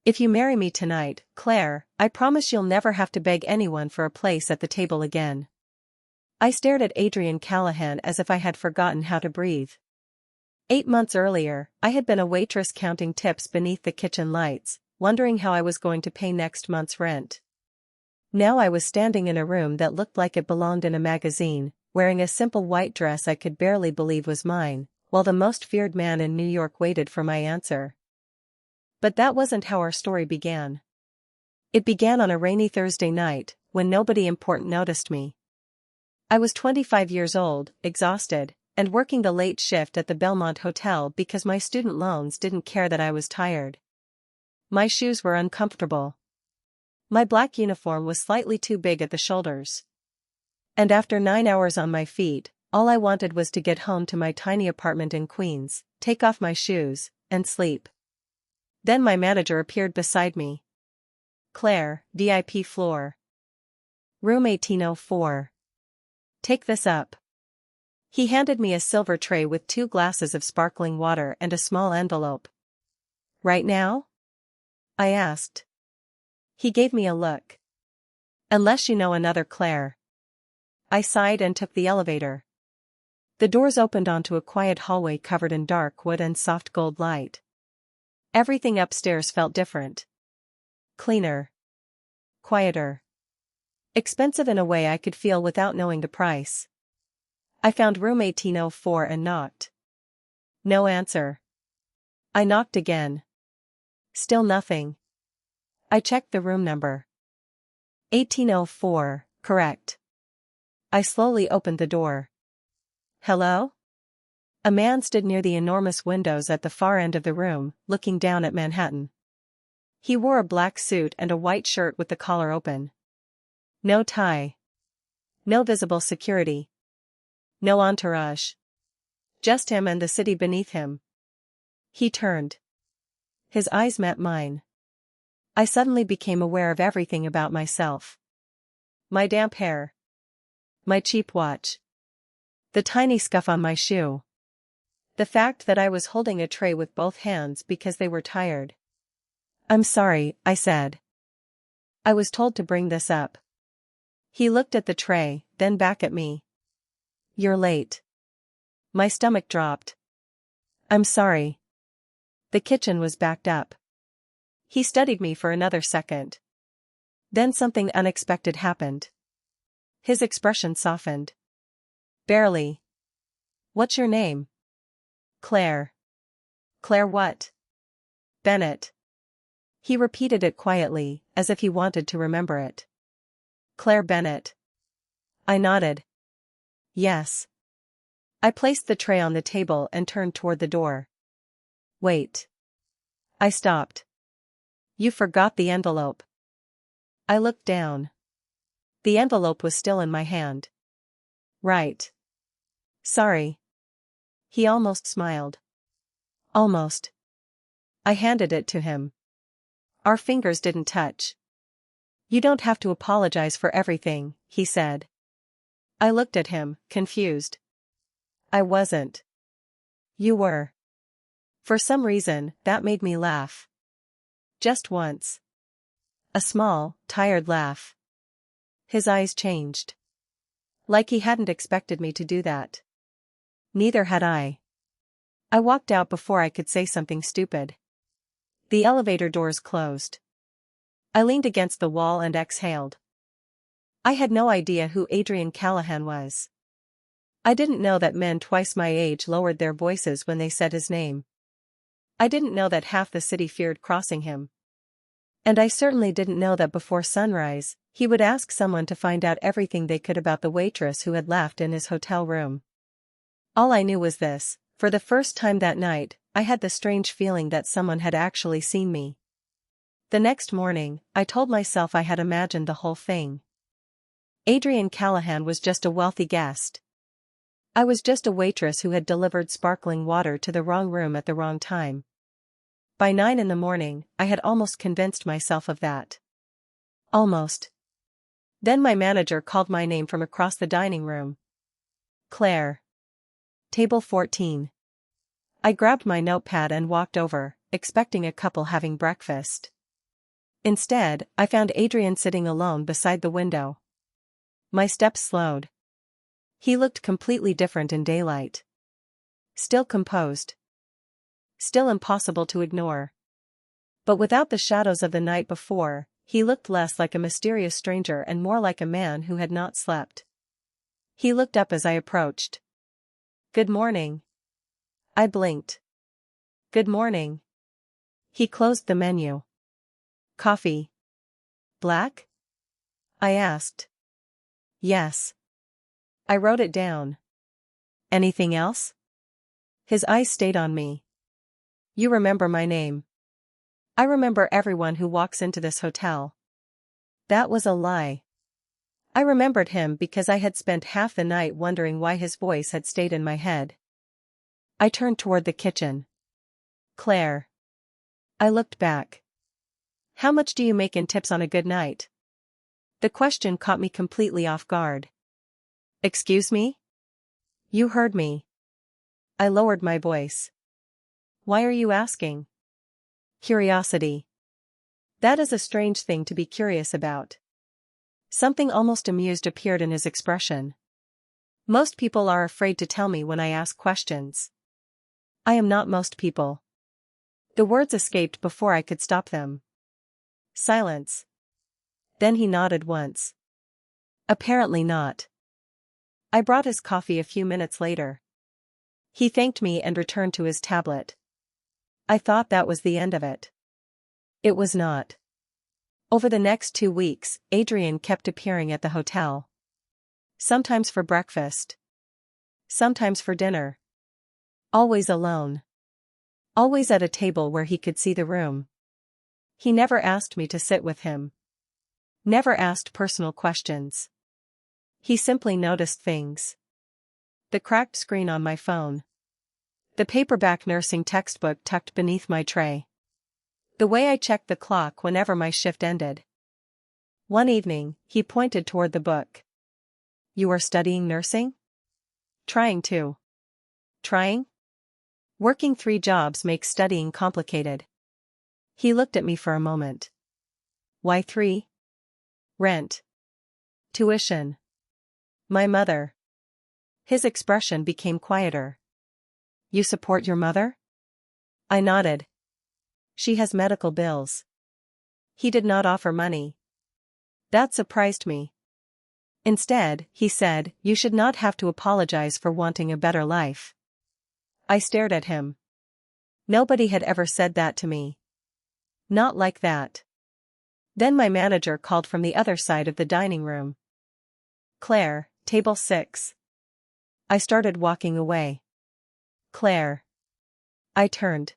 If you marry me tonight, Claire, I promise you'll never have to beg anyone for a place at the table again. I stared at Adrian Callahan as if I had forgotten how to breathe. 8 months earlier, I had been a waitress counting tips beneath the kitchen lights, wondering how I was going to pay next month's rent. Now I was standing in a room that looked like it belonged in a magazine, wearing a simple white dress I could barely believe was mine, while the most feared man in New York waited for my answer. But that wasn't how our story began. It began on a rainy Thursday night, when nobody important noticed me. I was 25 years old, exhausted, and working the late shift at the Belmont Hotel because my student loans didn't care that I was tired. My shoes were uncomfortable. My black uniform was slightly too big at the shoulders. And after 9 hours on my feet, all I wanted was to get home to my tiny apartment in Queens, take off my shoes, and sleep. Then my manager appeared beside me. "Claire, VIP floor. Room 1804. Take this up." He handed me a silver tray with 2 glasses of sparkling water and a small envelope. "Right now?" I asked. He gave me a look. "Unless you know another Claire." I sighed and took the elevator. The doors opened onto a quiet hallway covered in dark wood and soft gold light. Everything upstairs felt different. Cleaner. Quieter. Expensive in a way I could feel without knowing the price. I found room 1804 and knocked. No answer. I knocked again. Still nothing. I checked the room number. 1804, correct. I slowly opened the door. "Hello?" A man stood near the enormous windows at the far end of the room, looking down at Manhattan. He wore a black suit and a white shirt with the collar open. No tie. No visible security. No entourage. Just him and the city beneath him. He turned. His eyes met mine. I suddenly became aware of everything about myself. My damp hair. My cheap watch. The tiny scuff on my shoe. The fact that I was holding a tray with both hands because they were tired. "I'm sorry," I said. "I was told to bring this up." He looked at the tray, then back at me. "You're late." My stomach dropped. "I'm sorry." The kitchen was backed up. He studied me for another second. Then something unexpected happened. His expression softened. "Barely. What's your name?" "Claire." "Claire what?" "Bennett." He repeated it quietly, as if he wanted to remember it. "Claire Bennett." I nodded. "Yes." I placed the tray on the table and turned toward the door. "Wait." I stopped. "You forgot the envelope." I looked down. The envelope was still in my hand. "Right. Sorry." He almost smiled. "Almost." I handed it to him. Our fingers didn't touch. "You don't have to apologize for everything," he said. I looked at him, confused. "I wasn't." "You were." For some reason, that made me laugh. Just once. A small, tired laugh. His eyes changed. Like he hadn't expected me to do that. Neither had I. I walked out before I could say something stupid. The elevator doors closed. I leaned against the wall and exhaled. I had no idea who Adrian Callahan was. I didn't know that men twice my age lowered their voices when they said his name. I didn't know that half the city feared crossing him. And I certainly didn't know that before sunrise, he would ask someone to find out everything they could about the waitress who had left in his hotel room. All I knew was this: for the first time that night, I had the strange feeling that someone had actually seen me. The next morning, I told myself I had imagined the whole thing. Adrian Callahan was just a wealthy guest. I was just a waitress who had delivered sparkling water to the wrong room at the wrong time. By 9 in the morning, I had almost convinced myself of that. Almost. Then my manager called my name from across the dining room. "Claire. Table 14. I grabbed my notepad and walked over, expecting a couple having breakfast. Instead, I found Adrian sitting alone beside the window. My steps slowed. He looked completely different in daylight. Still composed. Still impossible to ignore. But without the shadows of the night before, he looked less like a mysterious stranger and more like a man who had not slept. He looked up as I approached. "Good morning." I blinked. "Good morning." He closed the menu. "Coffee? Black?" I asked. "Yes." I wrote it down. "Anything else?" His eyes stayed on me. "You remember my name." "I remember everyone who walks into this hotel." That was a lie. I remembered him because I had spent half the night wondering why his voice had stayed in my head. I turned toward the kitchen. "Claire." I looked back. "How much do you make in tips on a good night?" The question caught me completely off guard. "Excuse me?" "You heard me." I lowered my voice. "Why are you asking?" "Curiosity." That is a strange thing to be curious about. Something almost amused appeared in his expression. Most people are afraid to tell me when I ask questions. I am not most people. The words escaped before I could stop them. Silence. Then he nodded once. Apparently not. I brought his coffee a few minutes later. He thanked me and returned to his tablet. I thought that was the end of it. It was not. Over the next 2 weeks, Adrian kept appearing at the hotel. Sometimes for breakfast. Sometimes for dinner. Always alone. Always at a table where he could see the room. He never asked me to sit with him. Never asked personal questions. He simply noticed things. The cracked screen on my phone. The paperback nursing textbook tucked beneath my tray. The way I checked the clock whenever my shift ended. One evening, he pointed toward the book. "You are studying nursing?" "Trying to." "Trying?" "Working 3 jobs makes studying complicated." He looked at me for a moment. "Why 3? "Rent. Tuition. My mother." His expression became quieter. "You support your mother?" I nodded. "She has medical bills." He did not offer money. That surprised me. Instead, he said, "You should not have to apologize for wanting a better life." I stared at him. Nobody had ever said that to me. Not like that. Then my manager called from the other side of the dining room. "Claire, table 6. I started walking away. "Claire." I turned.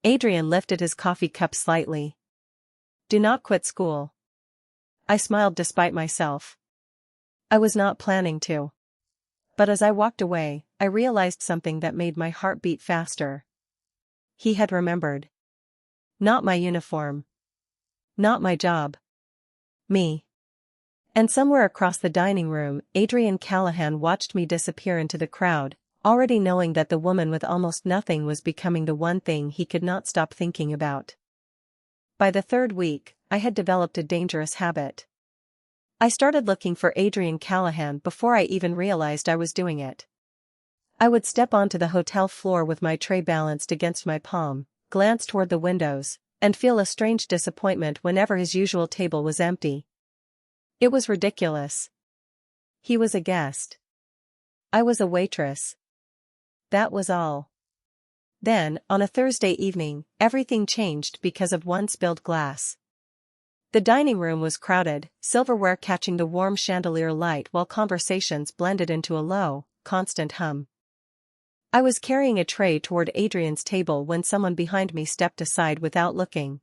Adrian lifted his coffee cup slightly. "Do not quit school." I smiled despite myself. I was not planning to. But as I walked away, I realized something that made my heart beat faster. He had remembered. Not my uniform. Not my job. Me. And somewhere across the dining room, Adrian Callahan watched me disappear into the crowd, already knowing that the woman with almost nothing was becoming the one thing he could not stop thinking about. By the 3rd week, I had developed a dangerous habit. I started looking for Adrian Callahan before I even realized I was doing it. I would step onto the hotel floor with my tray balanced against my palm, glance toward the windows, and feel a strange disappointment whenever his usual table was empty. It was ridiculous. He was a guest. I was a waitress. That was all. Then, on a Thursday evening, everything changed because of one spilled glass. The dining room was crowded, silverware catching the warm chandelier light while conversations blended into a low, constant hum. I was carrying a tray toward Adrian's table when someone behind me stepped aside without looking.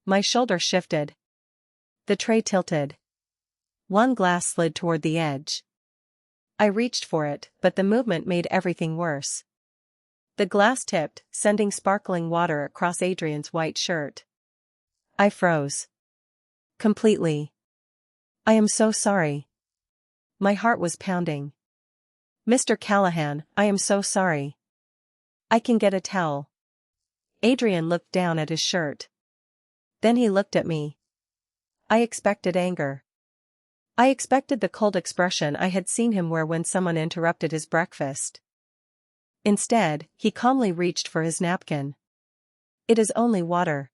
My shoulder shifted. The tray tilted. One glass slid toward the edge. I reached for it, but the movement made everything worse. The glass tipped, sending sparkling water across Adrian's white shirt. I froze. Completely. "I am so sorry." My heart was pounding. "Mr. Callahan, I am so sorry. I can get a towel." Adrian looked down at his shirt. Then he looked at me. I expected anger. I expected the cold expression I had seen him wear when someone interrupted his breakfast. Instead, he calmly reached for his napkin. It is only water.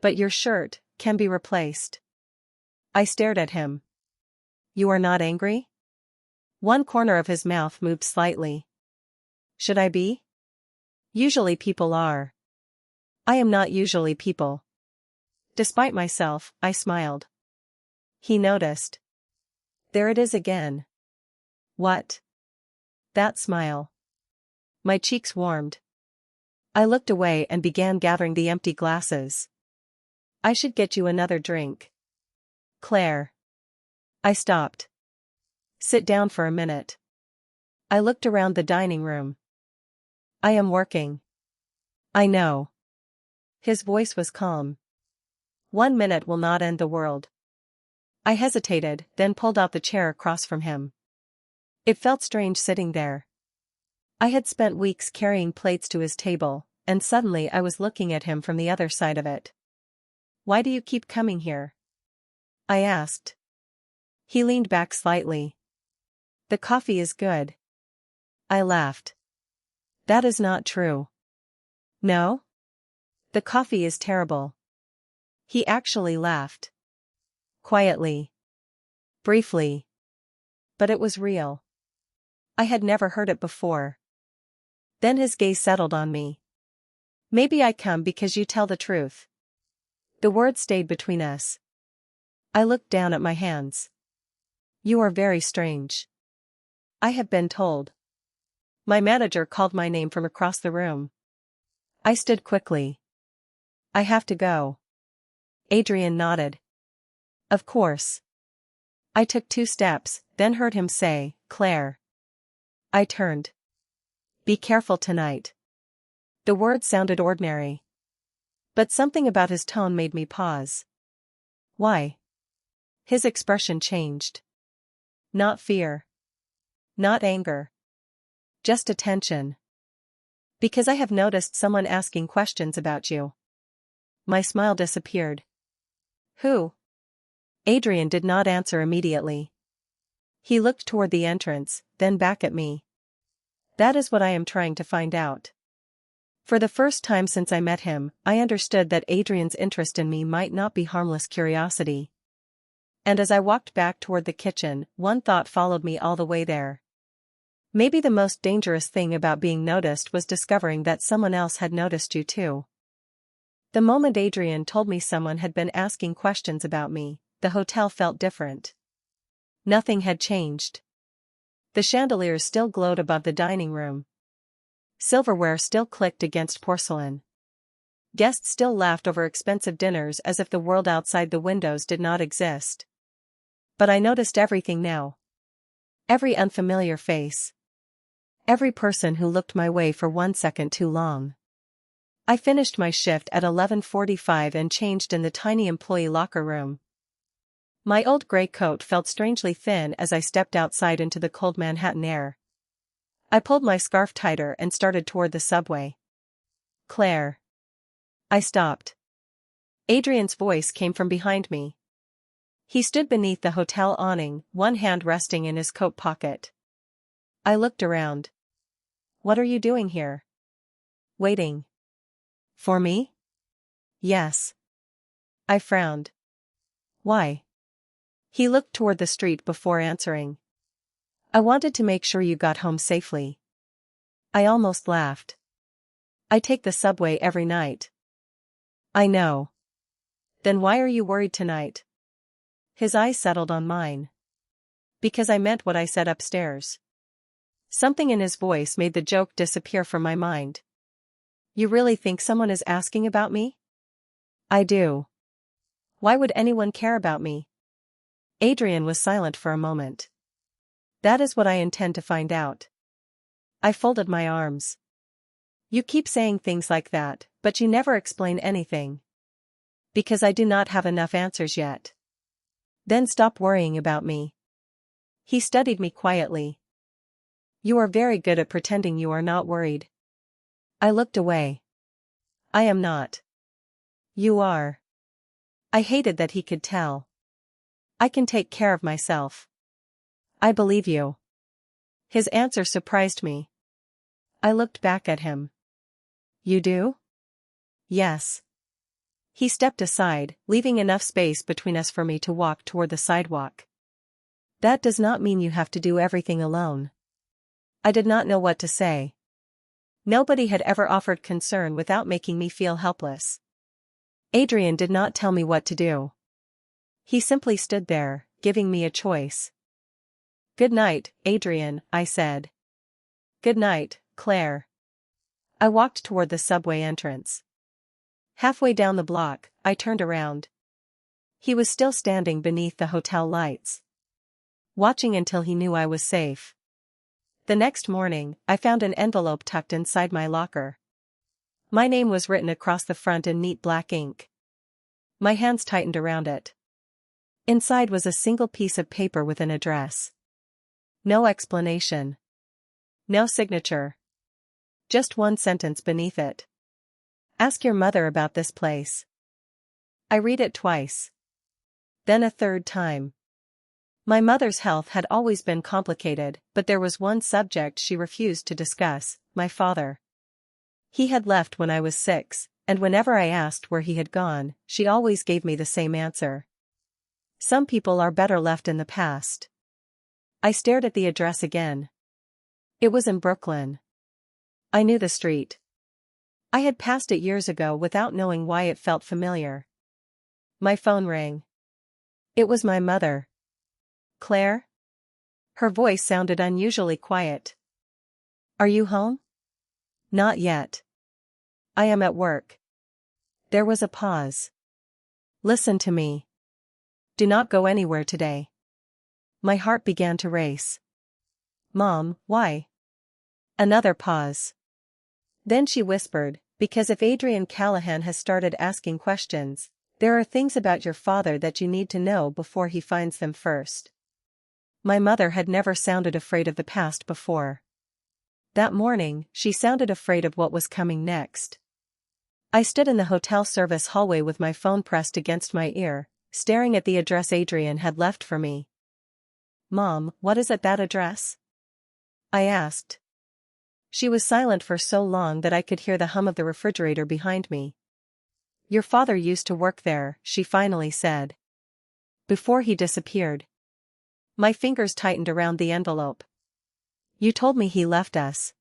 But your shirt can be replaced. I stared at him. You are not angry? One corner of his mouth moved slightly. Should I be? Usually people are. I am not usually people. Despite myself, I smiled. He noticed. There it is again. What? That smile. My cheeks warmed. I looked away and began gathering the empty glasses. I should get you another drink. Claire. I stopped. Sit down for a minute. I looked around the dining room. I am working. I know. His voice was calm. 1 minute will not end the world. I hesitated, then pulled out the chair across from him. It felt strange sitting there. I had spent weeks carrying plates to his table, and suddenly I was looking at him from the other side of it. Why do you keep coming here? I asked. He leaned back slightly. The coffee is good. I laughed. That is not true. No? The coffee is terrible. He actually laughed. Quietly. Briefly. But it was real. I had never heard it before. Then his gaze settled on me. Maybe I come because you tell the truth. The words stayed between us. I looked down at my hands. You are very strange. I have been told. My manager called my name from across the room. I stood quickly. I have to go. Adrian nodded. Of course. I took 2 steps, then heard him say, Claire. I turned. Be careful tonight. The words sounded ordinary. But something about his tone made me pause. Why? His expression changed. Not fear. Not anger. Just attention. Because I have noticed someone asking questions about you. My smile disappeared. Who? Adrian did not answer immediately. He looked toward the entrance, then back at me. That is what I am trying to find out. For the first time since I met him, I understood that Adrian's interest in me might not be harmless curiosity. And as I walked back toward the kitchen, one thought followed me all the way there. Maybe the most dangerous thing about being noticed was discovering that someone else had noticed you too. The moment Adrian told me someone had been asking questions about me, the hotel felt different. Nothing had changed. The chandeliers still glowed above the dining room. Silverware still clicked against porcelain. Guests still laughed over expensive dinners as if the world outside the windows did not exist. But I noticed everything now. Every unfamiliar face. Every person who looked my way for 1 second too long. I finished my shift at 11:45 and changed in the tiny employee locker room. My old gray coat felt strangely thin as I stepped outside into the cold Manhattan air. I pulled my scarf tighter and started toward the subway. Claire. I stopped. Adrian's voice came from behind me. He stood beneath the hotel awning, one hand resting in his coat pocket. I looked around. What are you doing here? Waiting. For me? Yes. I frowned. Why? He looked toward the street before answering. I wanted to make sure you got home safely. I almost laughed. I take the subway every night. I know. Then why are you worried tonight? His eyes settled on mine. Because I meant what I said upstairs. Something in his voice made the joke disappear from my mind. You really think someone is asking about me? I do. Why would anyone care about me? Adrian was silent for a moment. That is what I intend to find out. I folded my arms. You keep saying things like that, but you never explain anything. Because I do not have enough answers yet. Then stop worrying about me. He studied me quietly. You are very good at pretending you are not worried. I looked away. I am not. You are. I hated that he could tell. I can take care of myself. I believe you. His answer surprised me. I looked back at him. You do? Yes. He stepped aside, leaving enough space between us for me to walk toward the sidewalk. That does not mean you have to do everything alone. I did not know what to say. Nobody had ever offered concern without making me feel helpless. Adrian did not tell me what to do. He simply stood there, giving me a choice. Good night, Adrian, I said. Good night, Claire. I walked toward the subway entrance. Halfway down the block, I turned around. He was still standing beneath the hotel lights, watching until he knew I was safe. The next morning, I found an envelope tucked inside my locker. My name was written across the front in neat black ink. My hands tightened around it. Inside was a single piece of paper with an address. No explanation. No signature. Just one sentence beneath it. Ask your mother about this place. I read it twice. Then a third time. My mother's health had always been complicated, but there was one subject she refused to discuss: my father. He had left when I was 6, and whenever I asked where he had gone, she always gave me the same answer. Some people are better left in the past. I stared at the address again. It was in Brooklyn. I knew the street. I had passed it years ago without knowing why it felt familiar. My phone rang. It was my mother. Claire? Her voice sounded unusually quiet. Are you home? Not yet. I am at work. There was a pause. Listen to me. Do not go anywhere today. My heart began to race. Mom, why? Another pause. Then she whispered, because if Adrian Callahan has started asking questions, there are things about your father that you need to know before he finds them first. My mother had never sounded afraid of the past before. That morning, she sounded afraid of what was coming next. I stood in the hotel service hallway with my phone pressed against my ear, staring at the address Adrian had left for me. Mom, what is at that address? I asked. She was silent for so long that I could hear the hum of the refrigerator behind me. Your father used to work there, she finally said. Before he disappeared. My fingers tightened around the envelope. You told me he left us.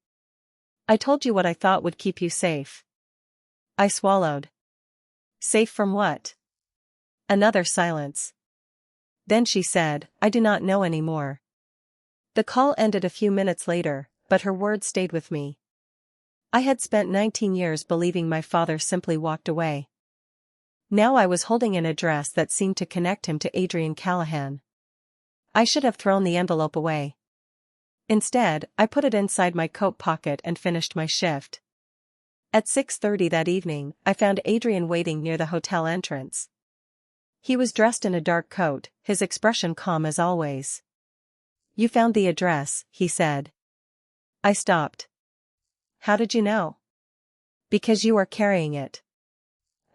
I told you what I thought would keep you safe. I swallowed. Safe from what? Another silence. Then she said, I do not know anymore. The call ended a few minutes later, but her words stayed with me. I had spent 19 years believing my father simply walked away. Now I was holding an address that seemed to connect him to Adrian Callahan. I should have thrown the envelope away. Instead, I put it inside my coat pocket and finished my shift. At 6:30 that evening, I found Adrian waiting near the hotel entrance. He was dressed in a dark coat, his expression calm as always. You found the address, he said. I stopped. How did you know? Because you are carrying it.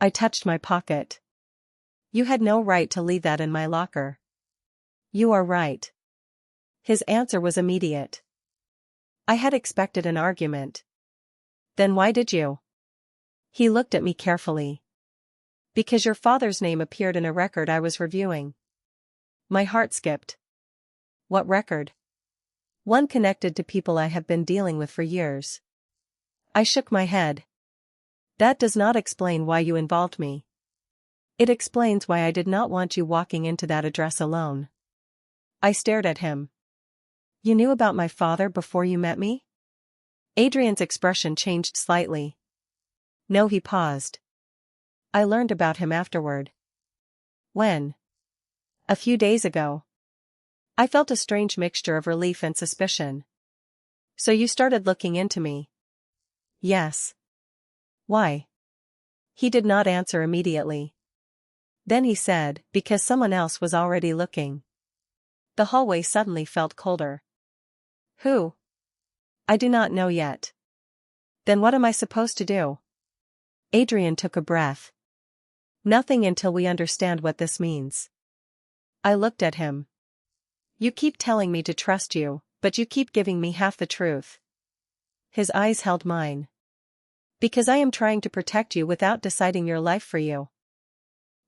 I touched my pocket. You had no right to leave that in my locker. You are right. His answer was immediate. I had expected an argument. Then why did you? He looked at me carefully. Because your father's name appeared in a record I was reviewing. My heart skipped. What record? One connected to people I have been dealing with for years. I shook my head. That does not explain why you involved me. It explains why I did not want you walking into that address alone. I stared at him. You knew about my father before you met me? Adrian's expression changed slightly. No, he paused. I learned about him afterward. When? A few days ago. I felt a strange mixture of relief and suspicion. So you started looking into me? Yes. Why? He did not answer immediately. Then he said, because someone else was already looking. The hallway suddenly felt colder. Who? I do not know yet. Then what am I supposed to do? Adrian took a breath. Nothing until we understand what this means. I looked at him. You keep telling me to trust you, but you keep giving me half the truth. His eyes held mine. Because I am trying to protect you without deciding your life for you.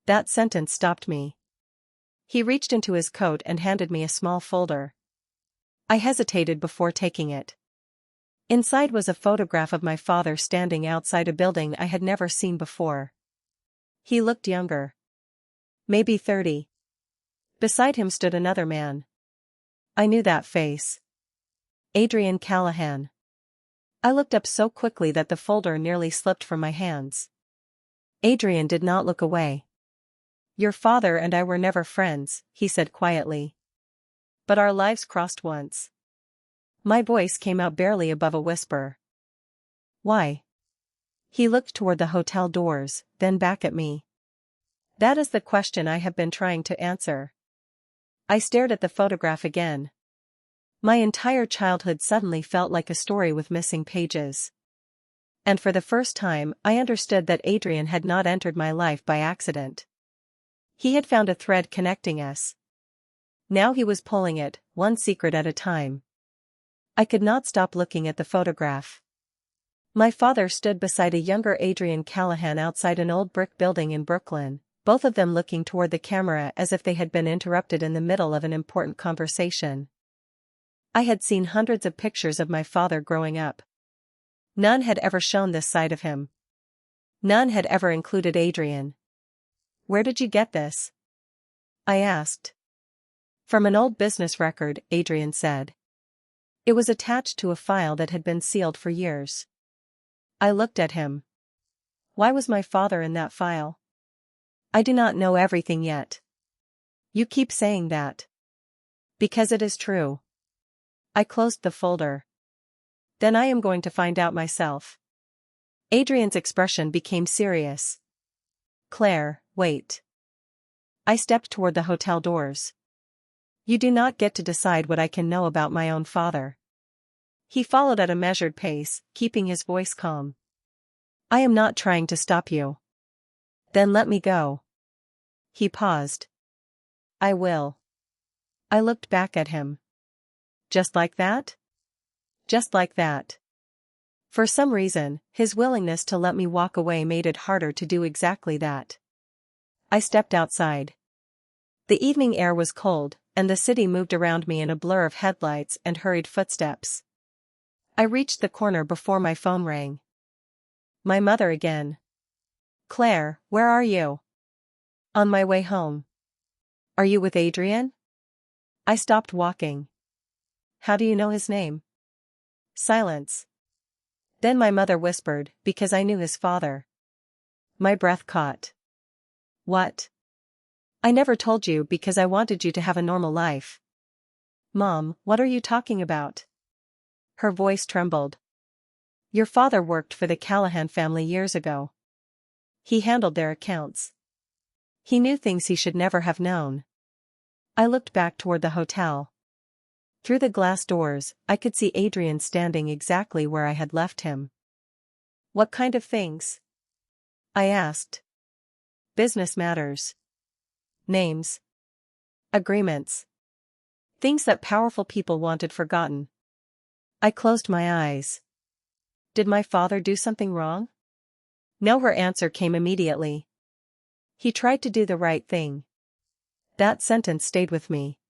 That sentence stopped me. He reached into his coat and handed me a small folder. I hesitated before taking it. Inside was a photograph of my father standing outside a building I had never seen before. He looked younger. Maybe 30. Beside him stood another man. I knew that face. Adrian Callahan. I looked up so quickly that the folder nearly slipped from my hands. Adrian did not look away. Your father and I were never friends, he said quietly. But our lives crossed once. My voice came out barely above a whisper. Why? He looked toward the hotel doors, then back at me. That is the question I have been trying to answer. I stared at the photograph again. My entire childhood suddenly felt like a story with missing pages. And for the first time, I understood that Adrian had not entered my life by accident. He had found a thread connecting us. Now he was pulling it, one secret at a time. I could not stop looking at the photograph. My father stood beside a younger Adrian Callahan outside an old brick building in Brooklyn, both of them looking toward the camera as if they had been interrupted in the middle of an important conversation. I had seen hundreds of pictures of my father growing up. None had ever shown this side of him. None had ever included Adrian. Where did you get this? I asked. From an old business record, Adrian said. It was attached to a file that had been sealed for years. I looked at him. Why was my father in that file? I do not know everything yet. You keep saying that. Because it is true. I closed the folder. Then I am going to find out myself. Adrian's expression became serious. Claire, wait. I stepped toward the hotel doors. You do not get to decide what I can know about my own father. He followed at a measured pace, keeping his voice calm. I am not trying to stop you. Then let me go. He paused. I will. I looked back at him. Just like that? Just like that. For some reason, his willingness to let me walk away made it harder to do exactly that. I stepped outside. The evening air was cold, and the city moved around me in a blur of headlights and hurried footsteps. I reached the corner before my phone rang. My mother again. Claire, where are you? On my way home. Are you with Adrian? I stopped walking. How do you know his name? Silence. Then my mother whispered, because I knew his father. My breath caught. What? I never told you because I wanted you to have a normal life. Mom, what are you talking about? Her voice trembled. Your father worked for the Callahan family years ago. He handled their accounts. He knew things he should never have known. I looked back toward the hotel. Through the glass doors, I could see Adrian standing exactly where I had left him. What kind of things? I asked. Business matters. Names. Agreements. Things that powerful people wanted forgotten. I closed my eyes. Did my father do something wrong? No, her answer came immediately. He tried to do the right thing. That sentence stayed with me.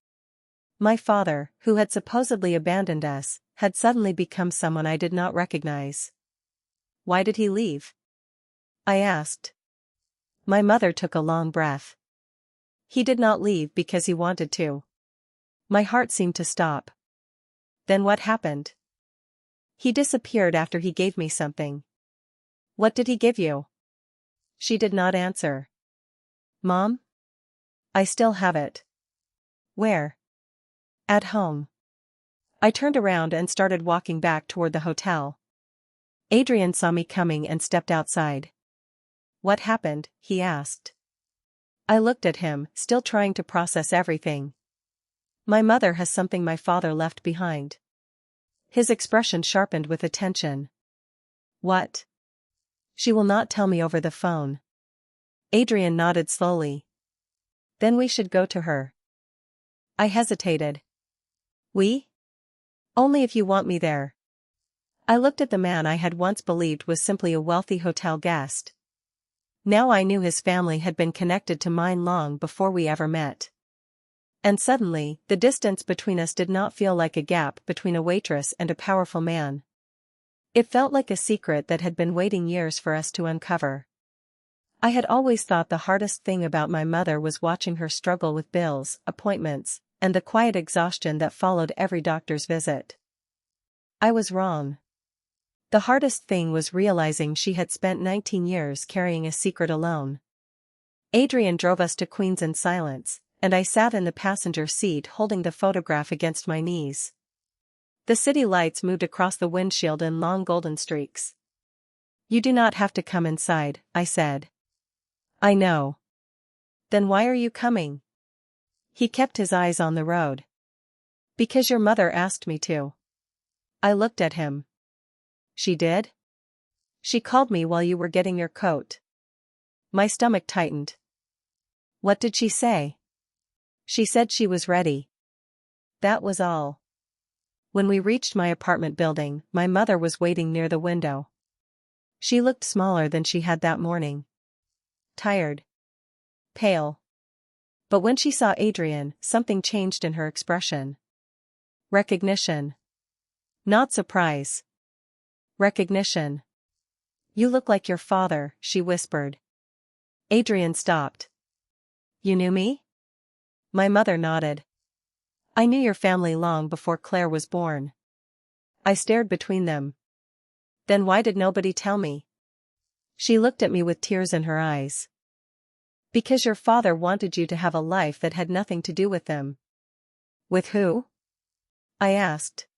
My father, who had supposedly abandoned us, had suddenly become someone I did not recognize. Why did he leave? I asked. My mother took a long breath. He did not leave because he wanted to. My heart seemed to stop. Then what happened? He disappeared after he gave me something. What did he give you? She did not answer. Mom? I still have it. Where? At home. I turned around and started walking back toward the hotel. Adrian saw me coming and stepped outside. What happened? He asked. I looked at him, still trying to process everything. My mother has something my father left behind. His expression sharpened with attention. What? She will not tell me over the phone. Adrian nodded slowly. Then we should go to her. I hesitated. We? Only if you want me there. I looked at the man I had once believed was simply a wealthy hotel guest. Now I knew his family had been connected to mine long before we ever met. And suddenly, the distance between us did not feel like a gap between a waitress and a powerful man. It felt like a secret that had been waiting years for us to uncover. I had always thought the hardest thing about my mother was watching her struggle with bills, appointments, and the quiet exhaustion that followed every doctor's visit. I was wrong. The hardest thing was realizing she had spent 19 years carrying a secret alone. Adrian drove us to Queens in silence, and I sat in the passenger seat holding the photograph against my knees. The city lights moved across the windshield in long golden streaks. You do not have to come inside, I said. I know. Then why are you coming? He kept his eyes on the road. Because your mother asked me to. I looked at him. She did? She called me while you were getting your coat. My stomach tightened. What did she say? She said she was ready. That was all. When we reached my apartment building, my mother was waiting near the window. She looked smaller than she had that morning. Tired. Pale. But when she saw Adrian, something changed in her expression. Recognition. Not surprise. Recognition. You look like your father, she whispered. Adrian stopped. You knew me? My mother nodded. I knew your family long before Claire was born. I stared between them. Then why did nobody tell me? She looked at me with tears in her eyes. Because your father wanted you to have a life that had nothing to do with them. With who? I asked.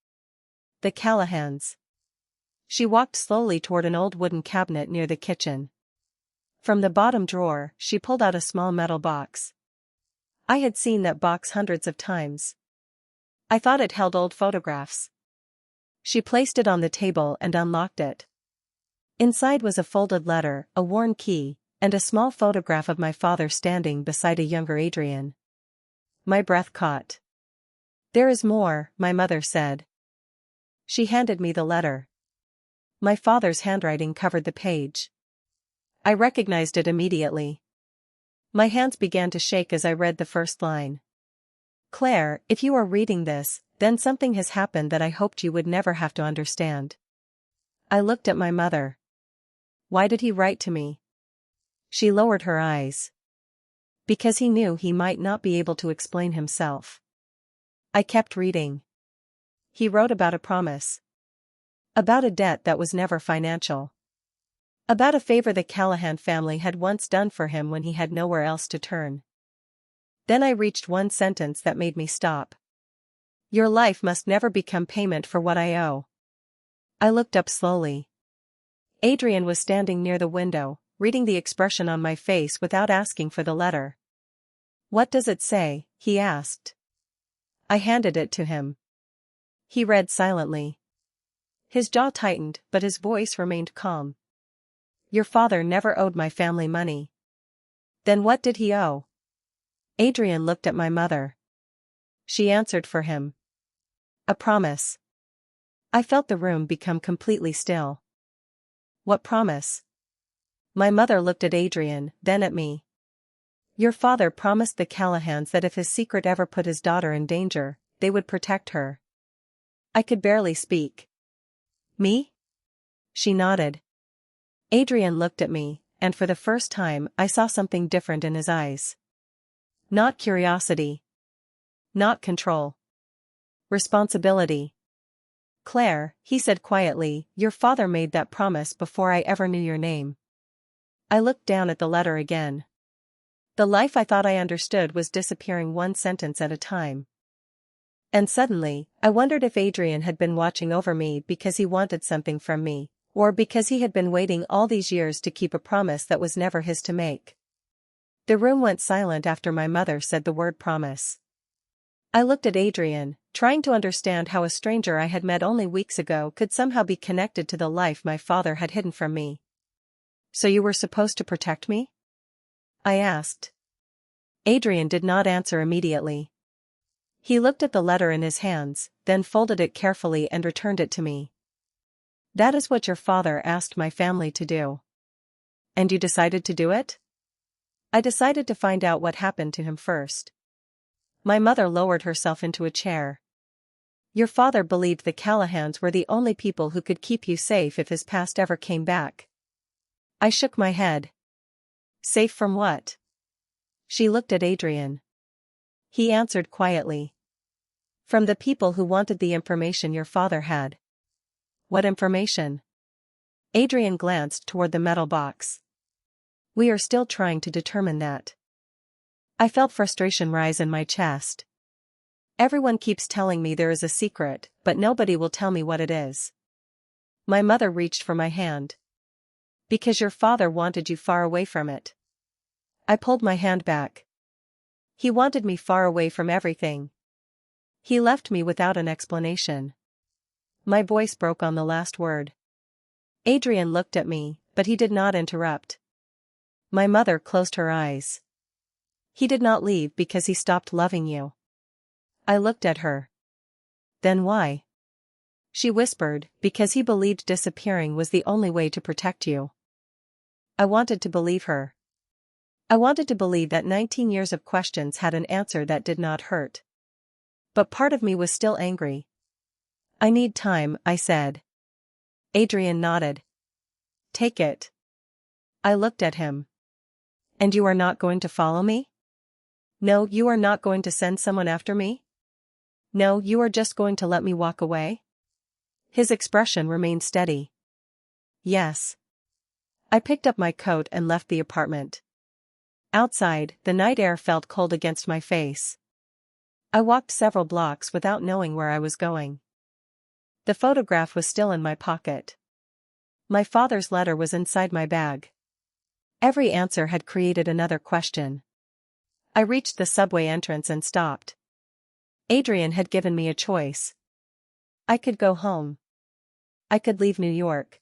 The Callahans. She walked slowly toward an old wooden cabinet near the kitchen. From the bottom drawer, she pulled out a small metal box. I had seen that box hundreds of times. I thought it held old photographs. She placed it on the table and unlocked it. Inside was a folded letter, a worn key, and a small photograph of my father standing beside a younger Adrian. My breath caught. There is more, my mother said. She handed me the letter. My father's handwriting covered the page. I recognized it immediately. My hands began to shake as I read the first line. Claire, if you are reading this, then something has happened that I hoped you would never have to understand. I looked at my mother. Why did he write to me? She lowered her eyes. Because he knew he might not be able to explain himself. I kept reading. He wrote about a promise. About a debt that was never financial. About a favor the Callahan family had once done for him when he had nowhere else to turn. Then I reached one sentence that made me stop. Your life must never become payment for what I owe. I looked up slowly. Adrian was standing near the window, reading the expression on my face without asking for the letter. What does it say? He asked. I handed it to him. He read silently. His jaw tightened, but his voice remained calm. Your father never owed my family money. Then what did he owe? Adrian looked at my mother. She answered for him. A promise. I felt the room become completely still. What promise? My mother looked at Adrian, then at me. Your father promised the Callahans that if his secret ever put his daughter in danger, they would protect her. I could barely speak. Me? She nodded. Adrian looked at me, and for the first time I saw something different in his eyes. Not curiosity. Not control. Responsibility. Claire, he said quietly, your father made that promise before I ever knew your name. I looked down at the letter again. The life I thought I understood was disappearing one sentence at a time. And suddenly, I wondered if Adrian had been watching over me because he wanted something from me, or because he had been waiting all these years to keep a promise that was never his to make. The room went silent after my mother said the word promise. I looked at Adrian, trying to understand how a stranger I had met only weeks ago could somehow be connected to the life my father had hidden from me. So you were supposed to protect me? I asked. Adrian did not answer immediately. He looked at the letter in his hands, then folded it carefully and returned it to me. That is what your father asked my family to do. And you decided to do it? I decided to find out what happened to him first. My mother lowered herself into a chair. Your father believed the Callahans were the only people who could keep you safe if his past ever came back. I shook my head. Safe from what? She looked at Adrian. He answered quietly. From the people who wanted the information your father had. What information? Adrian glanced toward the metal box. We are still trying to determine that. I felt frustration rise in my chest. Everyone keeps telling me there is a secret, but nobody will tell me what it is. My mother reached for my hand. Because your father wanted you far away from it. I pulled my hand back. He wanted me far away from everything. He left me without an explanation. My voice broke on the last word. Adrian looked at me, but he did not interrupt. My mother closed her eyes. He did not leave because he stopped loving you. I looked at her. Then why? She whispered, because he believed disappearing was the only way to protect you. I wanted to believe her. I wanted to believe that 19 years of questions had an answer that did not hurt. But part of me was still angry. I need time, I said. Adrian nodded. Take it. I looked at him. And you are not going to follow me? No, you are not going to send someone after me? No, you are just going to let me walk away? His expression remained steady. Yes. I picked up my coat and left the apartment. Outside, the night air felt cold against my face. I walked several blocks without knowing where I was going. The photograph was still in my pocket. My father's letter was inside my bag. Every answer had created another question. I reached the subway entrance and stopped. Adrian had given me a choice. I could go home. I could leave New York.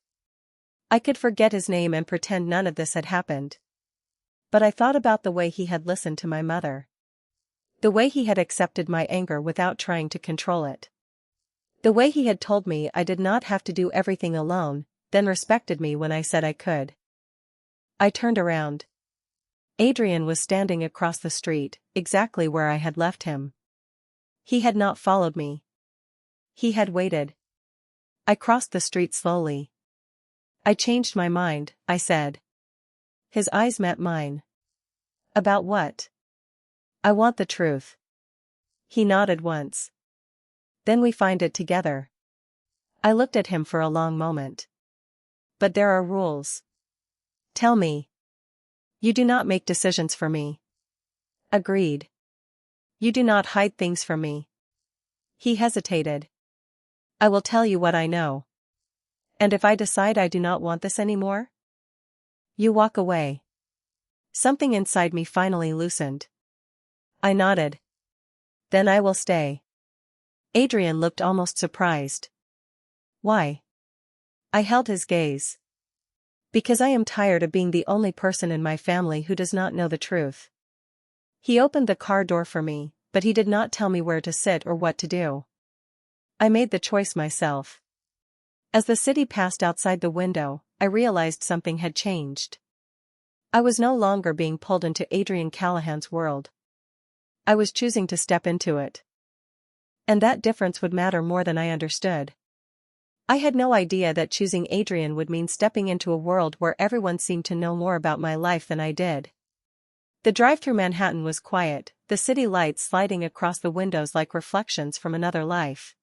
I could forget his name and pretend none of this had happened. But I thought about the way he had listened to my mother. The way he had accepted my anger without trying to control it. The way he had told me I did not have to do everything alone, then respected me when I said I could. I turned around. Adrian was standing across the street, exactly where I had left him. He had not followed me. He had waited. I crossed the street slowly. I changed my mind, I said. His eyes met mine. About what? I want the truth. He nodded once. Then we find it together. I looked at him for a long moment. But there are rules. Tell me. You do not make decisions for me. Agreed. You do not hide things from me. He hesitated. I will tell you what I know. And if I decide I do not want this anymore? You walk away. Something inside me finally loosened. I nodded. Then I will stay. Adrian looked almost surprised. Why? I held his gaze. Because I am tired of being the only person in my family who does not know the truth. He opened the car door for me, but he did not tell me where to sit or what to do. I made the choice myself. As the city passed outside the window, I realized something had changed. I was no longer being pulled into Adrian Callahan's world. I was choosing to step into it. And that difference would matter more than I understood. I had no idea that choosing Adrian would mean stepping into a world where everyone seemed to know more about my life than I did. The drive through Manhattan was quiet, the city lights sliding across the windows like reflections from another life.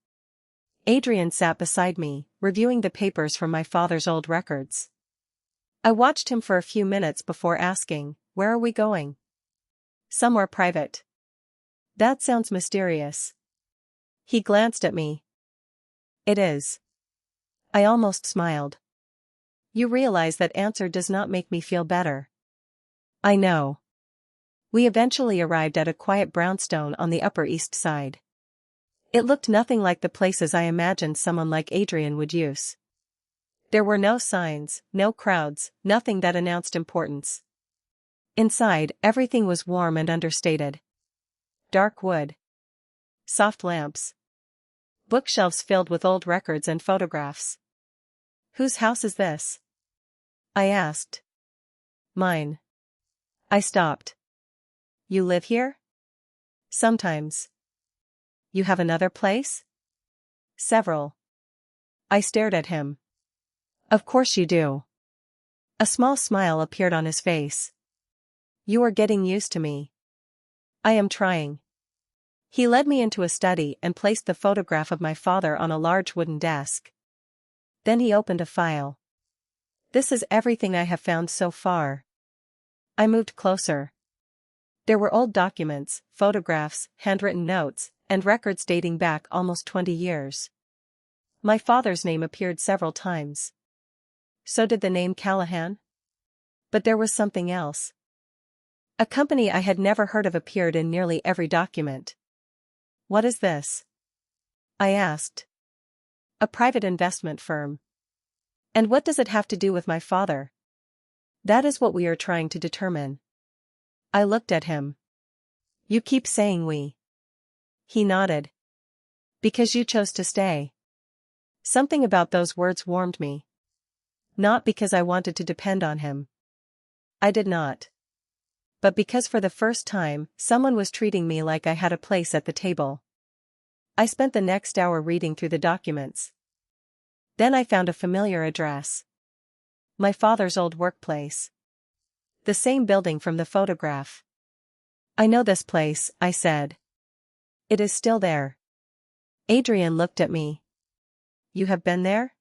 Adrian sat beside me, reviewing the papers from my father's old records. I watched him for a few minutes before asking, "Where are we going?" "Somewhere private." That sounds mysterious. He glanced at me. It is. I almost smiled. You realize that answer does not make me feel better. I know. We eventually arrived at a quiet brownstone on the Upper East Side. It looked nothing like the places I imagined someone like Adrian would use. There were no signs, no crowds, nothing that announced importance. Inside, everything was warm and understated. Dark wood. Soft lamps. Bookshelves filled with old records and photographs. Whose house is this? I asked. Mine. I stopped. You live here? Sometimes. You have another place? Several. I stared at him. Of course you do. A small smile appeared on his face. You are getting used to me. I am trying. He led me into a study and placed the photograph of my father on a large wooden desk. Then he opened a file. This is everything I have found so far. I moved closer. There were old documents, photographs, handwritten notes, and records dating back almost 20 years. My father's name appeared several times. So did the name Callahan. But there was something else. A company I had never heard of appeared in nearly every document. What is this? I asked. A private investment firm. And what does it have to do with my father? That is what we are trying to determine. I looked at him. You keep saying we. He nodded. Because you chose to stay. Something about those words warmed me. Not because I wanted to depend on him. I did not. But because for the first time, someone was treating me like I had a place at the table. I spent the next hour reading through the documents. Then I found a familiar address. My father's old workplace. The same building from the photograph. I know this place, I said. It is still there. Adrian looked at me. You have been there?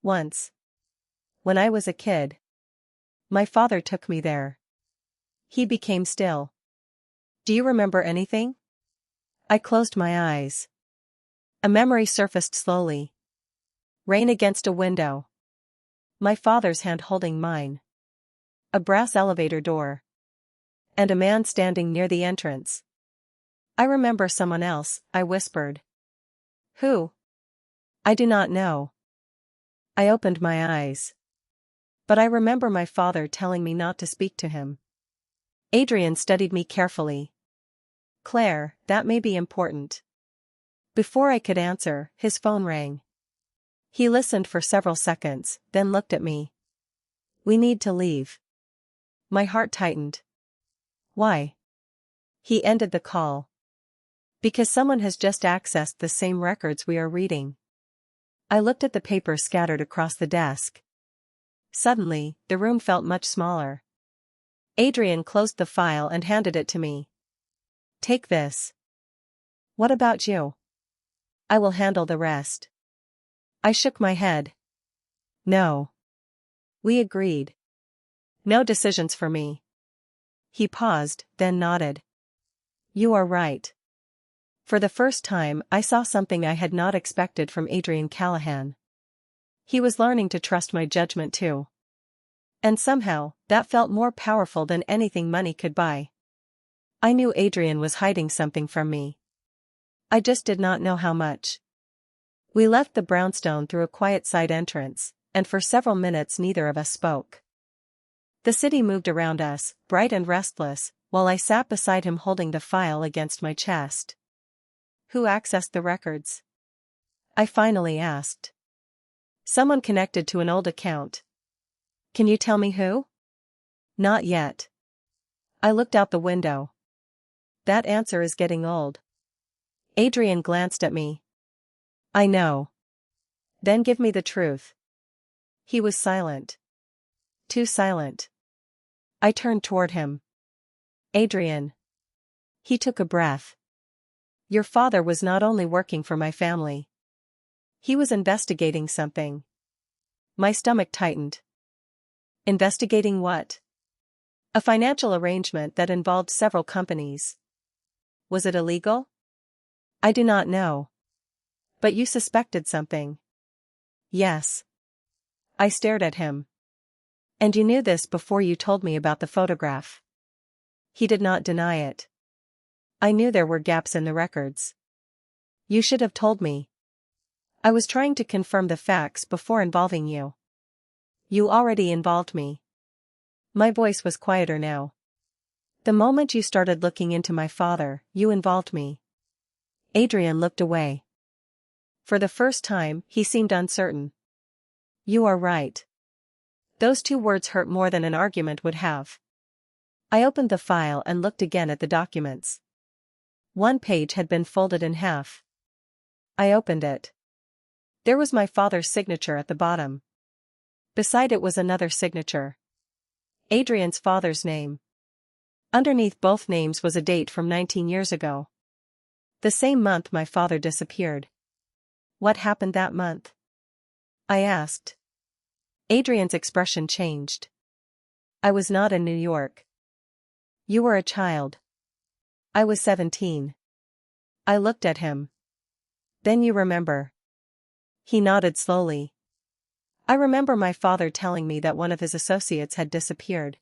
Once. When I was a kid. My father took me there. He became still. Do you remember anything? I closed my eyes. A memory surfaced slowly. Rain against a window. My father's hand holding mine. A brass elevator door. And a man standing near the entrance. I remember someone else, I whispered. Who? I do not know. I opened my eyes. But I remember my father telling me not to speak to him. Adrian studied me carefully. Claire, that may be important. Before I could answer, his phone rang. He listened for several seconds, then looked at me. We need to leave. My heart tightened. Why? He ended the call. Because someone has just accessed the same records we are reading. I looked at the papers scattered across the desk. Suddenly, the room felt much smaller. Adrian closed the file and handed it to me. Take this. What about you? I will handle the rest. I shook my head. No. We agreed. No decisions for me. He paused, then nodded. You are right. For the first time, I saw something I had not expected from Adrian Callahan. He was learning to trust my judgment too. And somehow, that felt more powerful than anything money could buy. I knew Adrian was hiding something from me. I just did not know how much. We left the brownstone through a quiet side entrance, and for several minutes neither of us spoke. The city moved around us, bright and restless, while I sat beside him holding the file against my chest. Who accessed the records? I finally asked. Someone connected to an old account. Can you tell me who? Not yet. I looked out the window. That answer is getting old. Adrian glanced at me. I know. Then give me the truth. He was silent. Too silent. I turned toward him. Adrian. He took a breath. Your father was not only working for my family. He was investigating something. My stomach tightened. Investigating what? A financial arrangement that involved several companies. Was it illegal? I do not know. But you suspected something. Yes. I stared at him. And you knew this before you told me about the photograph. He did not deny it. I knew there were gaps in the records. You should have told me. I was trying to confirm the facts before involving you. You already involved me. My voice was quieter now. The moment you started looking into my father, you involved me. Adrian looked away. For the first time, he seemed uncertain. You are right. Those two words hurt more than an argument would have. I opened the file and looked again at the documents. One page had been folded in half. I opened it. There was my father's signature at the bottom. Beside it was another signature. Adrian's father's name. Underneath both names was a date from 19 years ago. The same month my father disappeared. What happened that month? I asked. Adrian's expression changed. I was not in New York. You were a child. I was 17. I looked at him. Then you remember. He nodded slowly. I remember my father telling me that one of his associates had disappeared.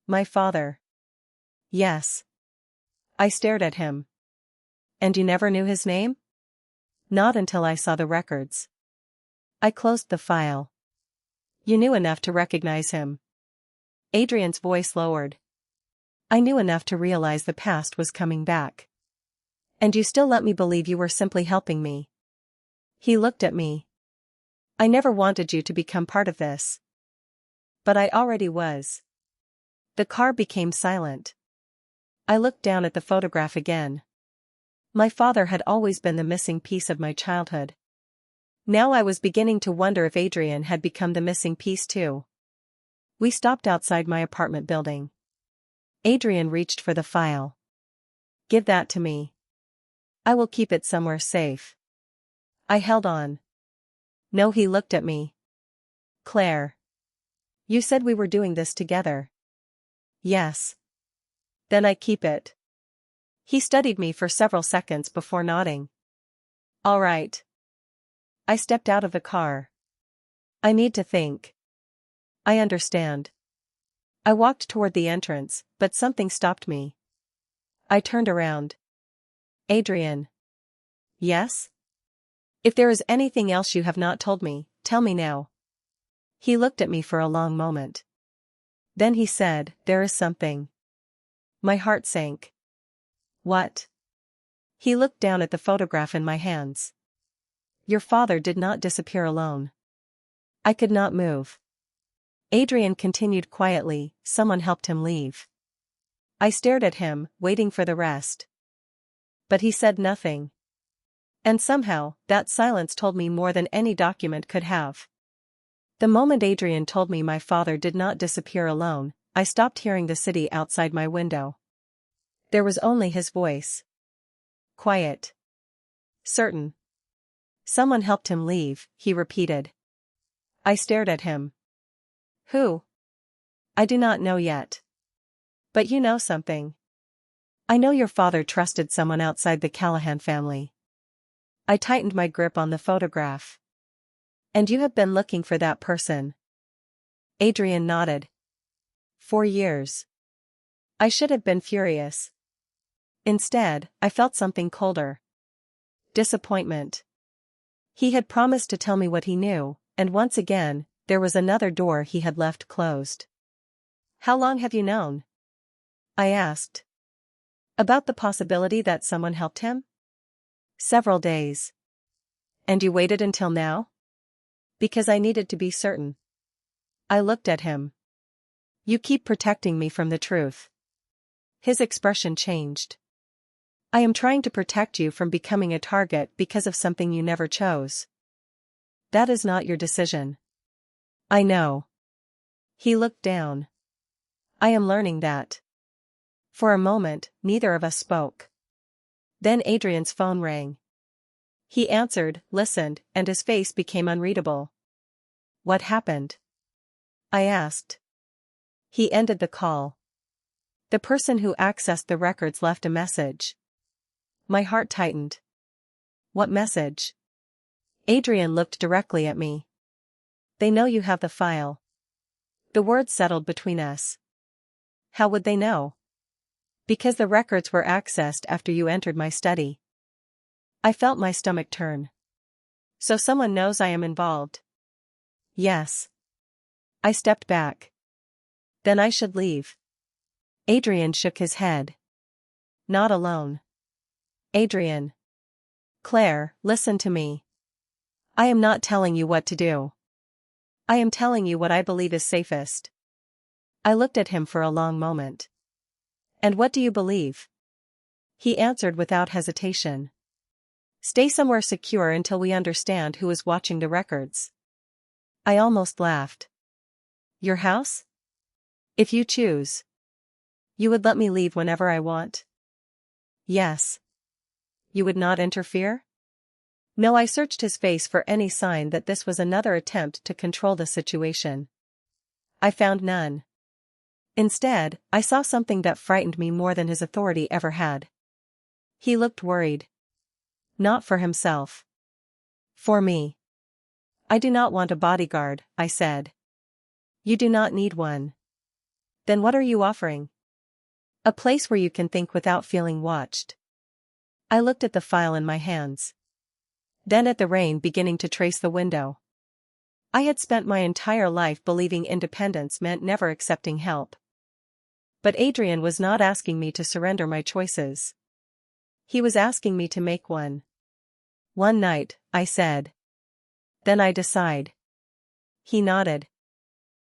My father. Yes. I stared at him. And you never knew his name? Not until I saw the records. I closed the file. You knew enough to recognize him. Adrian's voice lowered. I knew enough to realize the past was coming back. And you still let me believe you were simply helping me. He looked at me. I never wanted you to become part of this. But I already was. The car became silent. I looked down at the photograph again. My father had always been the missing piece of my childhood. Now I was beginning to wonder if Adrian had become the missing piece too. We stopped outside my apartment building. Adrian reached for the file. Give that to me. I will keep it somewhere safe. I held on. No, he looked at me. Claire. You said we were doing this together. Yes. Then I keep it. He studied me for several seconds before nodding. All right. I stepped out of the car. I need to think. I understand. I walked toward the entrance, but something stopped me. I turned around. Adrian. Yes? If there is anything else you have not told me, tell me now. He looked at me for a long moment. Then he said, there is something. My heart sank. What? He looked down at the photograph in my hands. Your father did not disappear alone. I could not move. Adrian continued quietly, someone helped him leave. I stared at him, waiting for the rest. But he said nothing. And somehow, that silence told me more than any document could have. The moment Adrian told me my father did not disappear alone, I stopped hearing the city outside my window. There was only his voice. Quiet. Certain. Someone helped him leave, he repeated. I stared at him. Who? I do not know yet. But you know something. I know your father trusted someone outside the Callahan family. I tightened my grip on the photograph. And you have been looking for that person. Adrian nodded. 4 years. I should have been furious. Instead, I felt something colder. Disappointment. He had promised to tell me what he knew, and once again, there was another door he had left closed. How long have you known? I asked. About the possibility that someone helped him? Several days. And you waited until now? Because I needed to be certain. I looked at him. You keep protecting me from the truth. His expression changed. I am trying to protect you from becoming a target because of something you never chose. That is not your decision. I know. He looked down. I am learning that. For a moment, neither of us spoke. Then Adrian's phone rang. He answered, listened, and his face became unreadable. What happened? I asked. He ended the call. The person who accessed the records left a message. My heart tightened. What message? Adrian looked directly at me. They know you have the file. The words settled between us. How would they know? Because the records were accessed after you entered my study. I felt my stomach turn. So someone knows I am involved. Yes. I stepped back. Then I should leave. Adrian shook his head. Not alone. Adrian. Claire, listen to me. I am not telling you what to do. I am telling you what I believe is safest. I looked at him for a long moment. And what do you believe? He answered without hesitation. Stay somewhere secure until we understand who is watching the records. I almost laughed. Your house? If you choose. You would let me leave whenever I want? Yes. You would not interfere? No, I searched his face for any sign that this was another attempt to control the situation. I found none. Instead, I saw something that frightened me more than his authority ever had. He looked worried. Not for himself. For me. I do not want a bodyguard, I said. You do not need one. Then what are you offering? A place where you can think without feeling watched. I looked at the file in my hands. Then at the rain beginning to trace the window. I had spent my entire life believing independence meant never accepting help. But Adrian was not asking me to surrender my choices. He was asking me to make one. One night, I said. Then I decide. He nodded.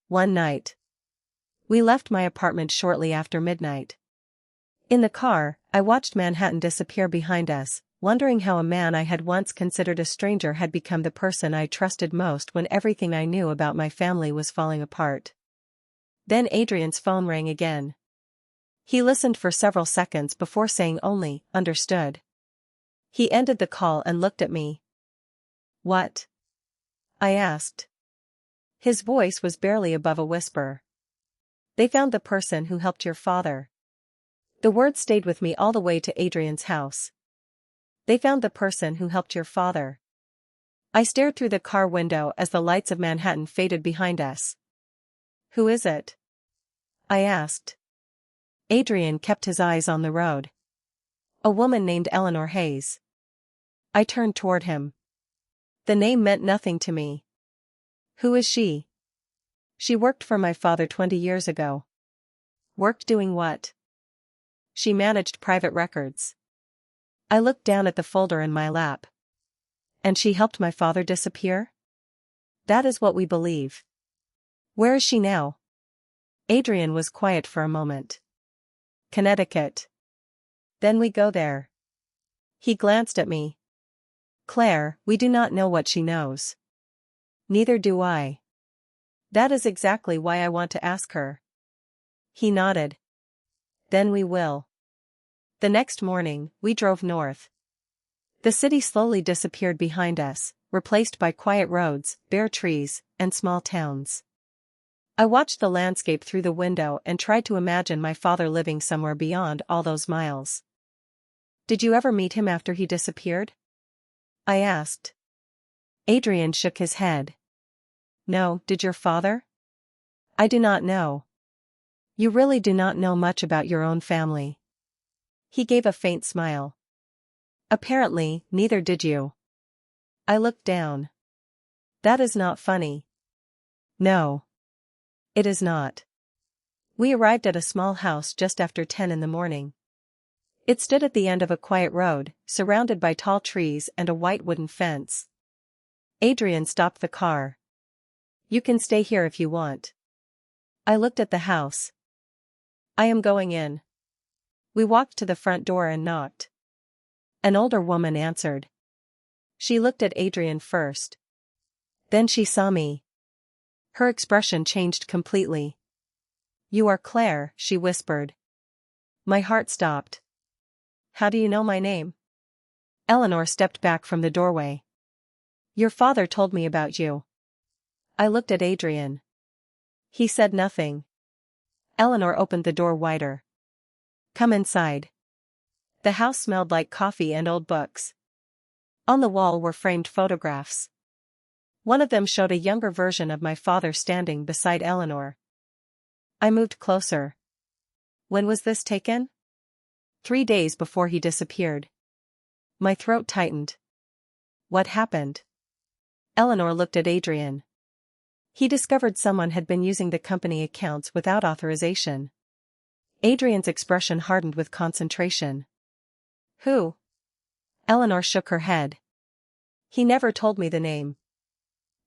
One night. We left my apartment shortly after midnight. In the car, I watched Manhattan disappear behind us, wondering how a man I had once considered a stranger had become the person I trusted most when everything I knew about my family was falling apart. Then Adrian's phone rang again. He listened for several seconds before saying only, "Understood." He ended the call and looked at me. What? I asked. His voice was barely above a whisper. They found the person who helped your father. The words stayed with me all the way to Adrian's house. They found the person who helped your father. I stared through the car window as the lights of Manhattan faded behind us. Who is it? I asked. Adrian kept his eyes on the road. A woman named Eleanor Hayes. I turned toward him. The name meant nothing to me. Who is she? She worked for my father 20 years ago. Worked doing what? She managed private records. I looked down at the folder in my lap. And she helped my father disappear? That is what we believe. Where is she now? Adrian was quiet for a moment. Connecticut. Then we go there. He glanced at me. Claire, we do not know what she knows. Neither do I. That is exactly why I want to ask her. He nodded. Then we will. The next morning, we drove north. The city slowly disappeared behind us, replaced by quiet roads, bare trees, and small towns. I watched the landscape through the window and tried to imagine my father living somewhere beyond all those miles. Did you ever meet him after he disappeared? I asked. Adrian shook his head. No, did your father? I do not know. You really do not know much about your own family. He gave a faint smile. Apparently, neither did you. I looked down. That is not funny. No. It is not. We arrived at a small house just after 10 in the morning. It stood at the end of a quiet road, surrounded by tall trees and a white wooden fence. Adrian stopped the car. You can stay here if you want. I looked at the house. I am going in. We walked to the front door and knocked. An older woman answered. She looked at Adrian first. Then she saw me. Her expression changed completely. You are Claire, she whispered. My heart stopped. How do you know my name? Eleanor stepped back from the doorway. Your father told me about you. I looked at Adrian. He said nothing. Eleanor opened the door wider. Come inside. The house smelled like coffee and old books. On the wall were framed photographs. One of them showed a younger version of my father standing beside Eleanor. I moved closer. When was this taken? 3 days before he disappeared. My throat tightened. What happened? Eleanor looked at Adrian. He discovered someone had been using the company accounts without authorization. Adrian's expression hardened with concentration. Who? Eleanor shook her head. He never told me the name.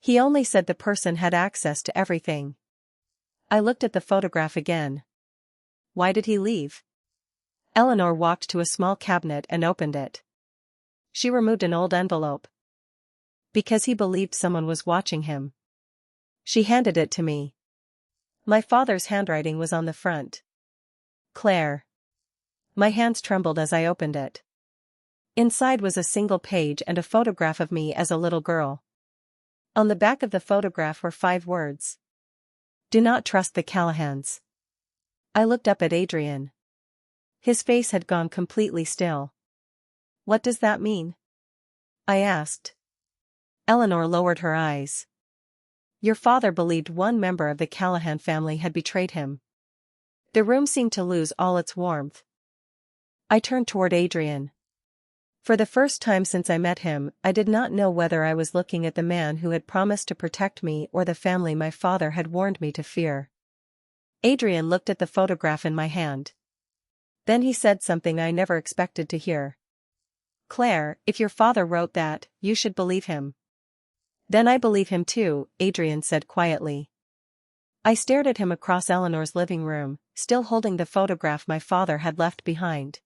He only said the person had access to everything. I looked at the photograph again. Why did he leave? Eleanor walked to a small cabinet and opened it. She removed an old envelope. Because he believed someone was watching him. She handed it to me. My father's handwriting was on the front. Claire. My hands trembled as I opened it. Inside was a single page and a photograph of me as a little girl. On the back of the photograph were 5 words. Do not trust the Callahans. I looked up at Adrian. His face had gone completely still. What does that mean? I asked. Eleanor lowered her eyes. Your father believed one member of the Callahan family had betrayed him. The room seemed to lose all its warmth. I turned toward Adrian. For the first time since I met him, I did not know whether I was looking at the man who had promised to protect me or the family my father had warned me to fear. Adrian looked at the photograph in my hand. Then he said something I never expected to hear. Claire, if your father wrote that, you should believe him. Then I believe him too, Adrian said quietly. I stared at him across Eleanor's living room, still holding the photograph my father had left behind.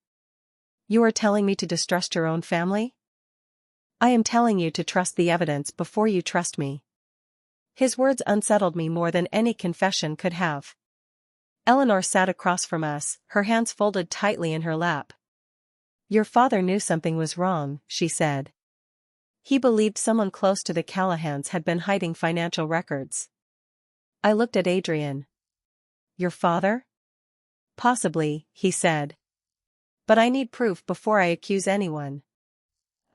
You are telling me to distrust your own family? I am telling you to trust the evidence before you trust me. His words unsettled me more than any confession could have. Eleanor sat across from us, her hands folded tightly in her lap. Your father knew something was wrong, she said. He believed someone close to the Callahans had been hiding financial records. I looked at Adrian. Your father? Possibly, he said. But I need proof before I accuse anyone.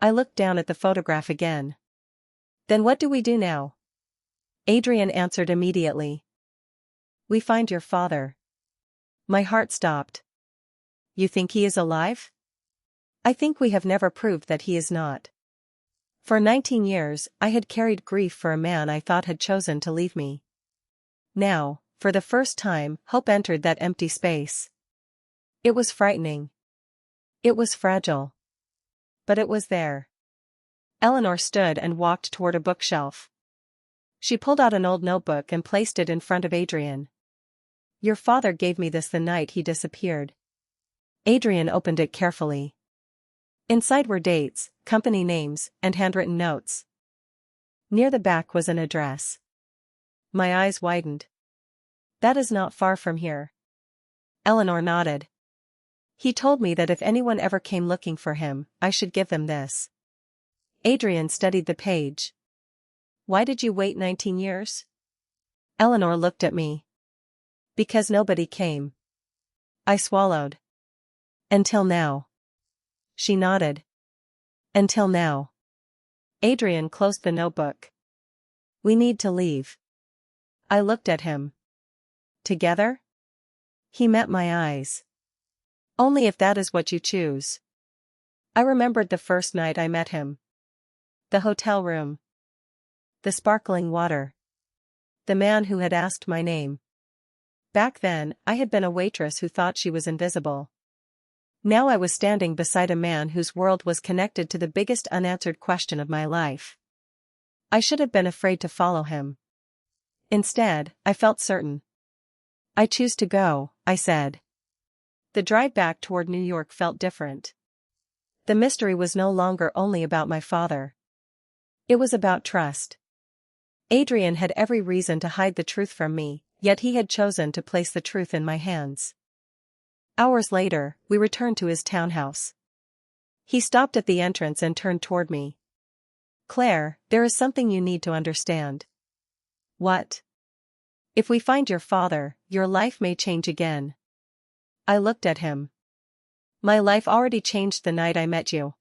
I looked down at the photograph again. Then what do we do now? Adrian answered immediately. We find your father. My heart stopped. You think he is alive? I think we have never proved that he is not. For 19 years, I had carried grief for a man I thought had chosen to leave me. Now, for the first time, hope entered that empty space. It was frightening. It was fragile. But it was there. Eleanor stood and walked toward a bookshelf. She pulled out an old notebook and placed it in front of Adrian. Your father gave me this the night he disappeared. Adrian opened it carefully. Inside were dates, company names, and handwritten notes. Near the back was an address. My eyes widened. That is not far from here. Eleanor nodded. He told me that if anyone ever came looking for him, I should give them this. Adrian studied the page. Why did you wait 19 years? Eleanor looked at me. Because nobody came. I swallowed. Until now. She nodded. Until now. Adrian closed the notebook. We need to leave. I looked at him. Together? He met my eyes. Only if that is what you choose. I remembered the first night I met him. The hotel room. The sparkling water. The man who had asked my name. Back then, I had been a waitress who thought she was invisible. Now I was standing beside a man whose world was connected to the biggest unanswered question of my life. I should have been afraid to follow him. Instead, I felt certain. I choose to go, I said. The drive back toward New York felt different. The mystery was no longer only about my father. It was about trust. Adrian had every reason to hide the truth from me, yet he had chosen to place the truth in my hands. Hours later, we returned to his townhouse. He stopped at the entrance and turned toward me. Claire, there is something you need to understand. What? If we find your father, your life may change again. I looked at him. My life already changed the night I met you.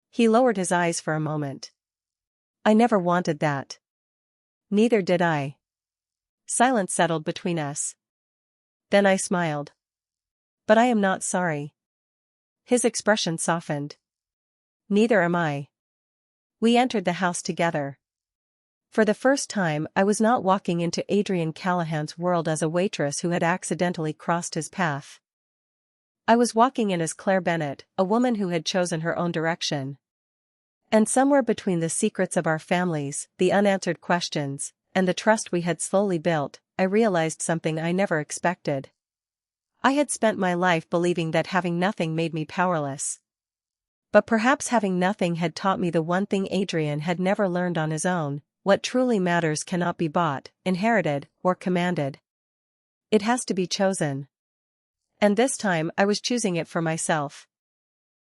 He lowered his eyes for a moment. I never wanted that. Neither did I. Silence settled between us. Then I smiled. But I am not sorry. His expression softened. Neither am I. We entered the house together. For the first time, I was not walking into Adrian Callahan's world as a waitress who had accidentally crossed his path. I was walking in as Claire Bennett, a woman who had chosen her own direction. And somewhere between the secrets of our families, the unanswered questions, and the trust we had slowly built, I realized something I never expected. I had spent my life believing that having nothing made me powerless. But perhaps having nothing had taught me the one thing Adrian had never learned on his own: what truly matters cannot be bought, inherited, or commanded. It has to be chosen. And this time I was choosing it for myself.